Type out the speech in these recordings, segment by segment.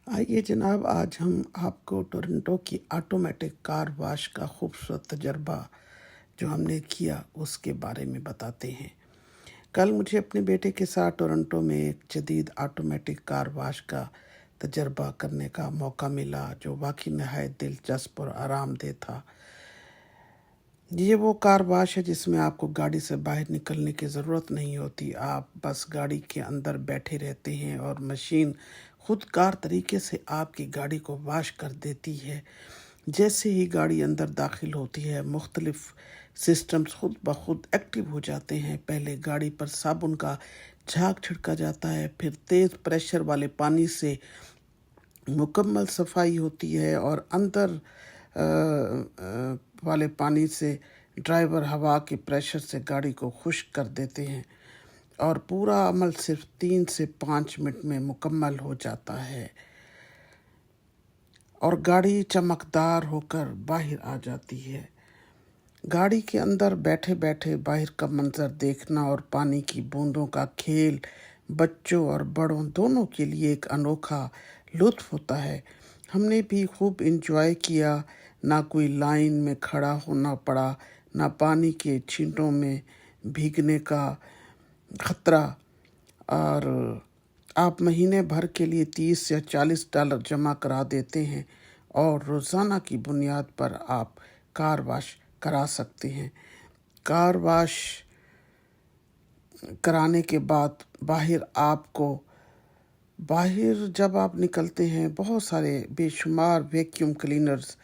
आइए जनाब, आज हम आपको टोरंटो की ऑटोमेटिक कार वॉश का खूबसूरत तजर्बा जो हमने किया उसके बारे में बताते हैं। कल मुझे अपने बेटे के साथ टोरंटो में एक जदीद ऑटोमेटिक कार वॉश का तजर्बा करने का मौका मिला, जो वाकई नहायत दिलचस्प और आरामदेह था। ये वो कार वॉश है जिसमें आपको गाड़ी से बाहर निकलने की ज़रूरत नहीं होती। आप बस गाड़ी के अंदर बैठे रहते हैं और मशीन खुदकार तरीके से आपकी गाड़ी को वॉश कर देती है। जैसे ही गाड़ी अंदर दाखिल होती है, मुख्तलिफ सिस्टम्स खुद ब खुद एक्टिव हो जाते हैं। पहले गाड़ी पर साबुन का झाग छिड़का जाता है, फिर तेज़ प्रेशर वाले पानी से मुकम्मल सफाई होती है और अंदर वाले पानी से ड्राइवर हवा के प्रेशर से गाड़ी को खुश्क कर देते हैं और पूरा अमल सिर्फ 3 से 5 मिनट में मुकम्मल हो जाता है और गाड़ी चमकदार होकर बाहर आ जाती है। गाड़ी के अंदर बैठे बैठे बाहर का मंजर देखना और पानी की बूंदों का खेल बच्चों और बड़ों दोनों के लिए एक अनोखा लुत्फ होता है। हमने भी खूब इंजॉय किया। ना कोई लाइन में खड़ा होना पड़ा, ना पानी के छींटों में भीगने का खतरा। और आप महीने भर के लिए $30 या $40 जमा करा देते हैं और रोज़ाना की बुनियाद पर आप कार वॉश करा सकते हैं। कार वॉश कराने के बाद बाहर जब आप निकलते हैं, बहुत सारे बेशुमार वैक्यूम क्लीनर्स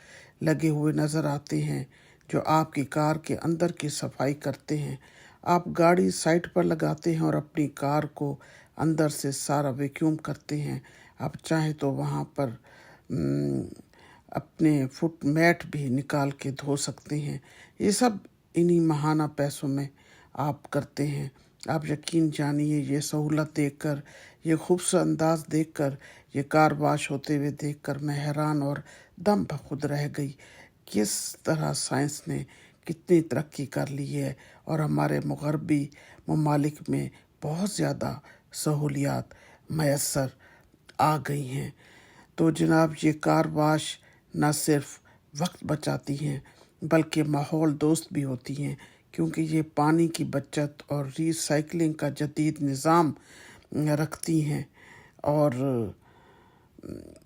लगे हुए नज़र आते हैं जो आपकी कार के अंदर की सफाई करते हैं। आप गाड़ी साइड पर लगाते हैं और अपनी कार को अंदर से सारा वैक्यूम करते हैं। आप चाहें तो वहाँ पर अपने फुट मैट भी निकाल के धो सकते हैं। ये सब इन्हीं महाना पैसों में आप करते हैं। आप यकीन जानिए, ये सहूलत देखकर, ये खूबसूरत अंदाज देखकर, ये कार वॉश होते हुए देखकर मैं हैरान और दम बखुद रह गई। किस तरह साइंस ने कितनी तरक्की कर ली है और हमारे मगरबी ममालिक में बहुत ज़्यादा सहूलियात मैसर आ गई हैं। तो जनाब, ये कार वॉश न सिर्फ वक्त बचाती हैं बल्कि माहौल दोस्त भी होती हैं, क्योंकि ये पानी की बचत और रीसाइक्लिंग का जदीद निज़ाम रखती हैं। और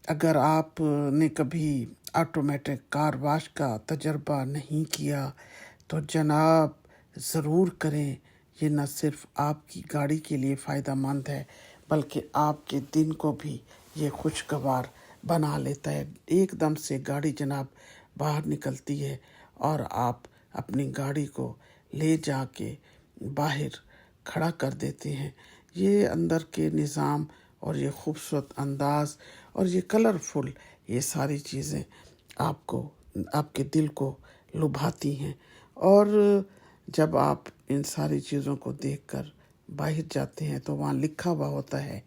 अगर आपने कभी ऑटोमेटिक कार वॉश का तजर्बा नहीं किया तो जनाब ज़रूर करें। ये न सिर्फ आपकी गाड़ी के लिए फ़ायदा मंद है बल्कि आपके दिन को भी ये खुशगवार बना लेता है। एकदम से गाड़ी जनाब बाहर निकलती है और आप अपनी गाड़ी को ले जाके बाहर खड़ा कर देते हैं। ये अंदर के निज़ाम और ये खूबसूरत अंदाज़ और ये कलरफुल, ये सारी चीज़ें आपके दिल को लुभाती हैं। और जब आप इन सारी चीज़ों को देखकर बाहर जाते हैं तो वहाँ लिखा हुआ होता है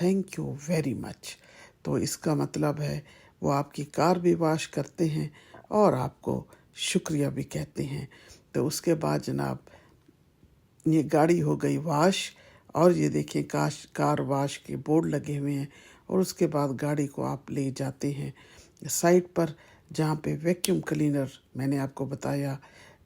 थैंक यू वेरी मच। तो इसका मतलब है वो आपकी कार भी वॉश करते हैं और आपको शुक्रिया भी कहते हैं। तो उसके बाद जनाब ये गाड़ी हो गई वॉश, और ये देखिए कार वॉश के बोर्ड लगे हुए हैं। और उसके बाद गाड़ी को आप ले जाते हैं साइट पर जहाँ पे वैक्यूम क्लीनर मैंने आपको बताया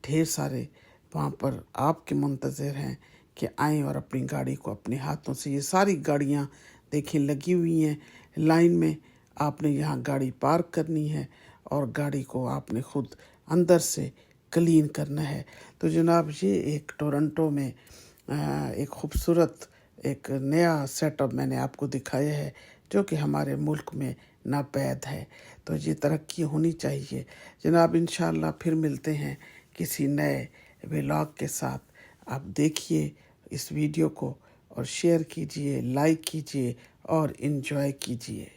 ढेर सारे वहाँ पर आपके मुंतज़र हैं कि आएँ और अपनी गाड़ी को अपने हाथों से, ये सारी गाड़ियाँ देखें लगी हुई हैं लाइन में। आपने यहाँ गाड़ी पार्क करनी है और गाड़ी को आपने खुद अंदर से क्लीन करना है। तो जनाब, ये एक टोरंटो में एक खूबसूरत एक नया सेटअप मैंने आपको दिखाया है जो कि हमारे मुल्क में नापैद है। तो ये तरक्की होनी चाहिए जनाब। इंशाअल्लाह फिर मिलते हैं किसी नए व्लॉग के साथ। आप देखिए इस वीडियो को और शेयर कीजिए, लाइक कीजिए और इन्जॉय कीजिए।